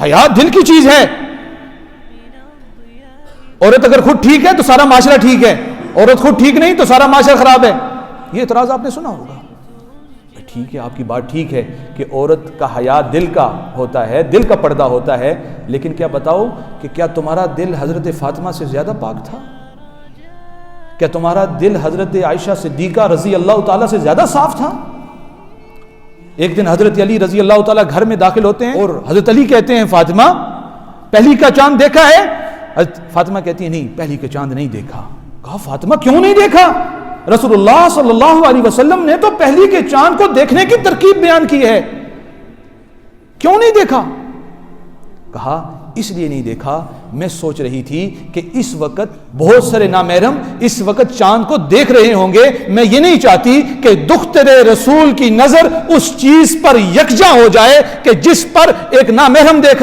حیا دل کی چیز ہے. عورت اگر خود ٹھیک ہے تو سارا معاشرہ ٹھیک ہے، عورت خود ٹھیک نہیں تو سارا معاشرہ خراب ہے. یہ اعتراض آپ نے سنا ہوگا. ٹھیک ہے، آپ کی بات ٹھیک ہے کہ عورت کا حیا دل کا ہوتا ہے، دل کا پردہ ہوتا ہے، لیکن کیا بتاؤ کہ کیا تمہارا دل حضرت فاطمہ سے زیادہ پاک تھا؟ کیا تمہارا دل حضرت عائشہ صدیقہ رضی اللہ تعالیٰ سے زیادہ صاف تھا؟ ایک دن حضرت علی رضی اللہ تعالیٰ گھر میں داخل ہوتے ہیں اور حضرت علی کہتے ہیں فاطمہ پہلی کا چاند دیکھا ہے؟ حضرت فاطمہ کہتی ہے نہیں، پہلی کا چاند نہیں دیکھا. کہا فاطمہ کیوں نہیں دیکھا؟ رسول اللہ صلی اللہ علیہ وسلم نے تو پہلی کے چاند کو دیکھنے کی ترکیب بیان کی ہے، کیوں نہیں دیکھا؟ کہا اس لیے نہیں دیکھا، میں سوچ رہی تھی کہ اس وقت بہت سارے نامحرم اس وقت چاند کو دیکھ رہے ہوں گے، میں یہ نہیں چاہتی کہ دختر رسول کی نظر اس چیز پر یکجا ہو جائے کہ جس پر ایک نامحرم دیکھ رہا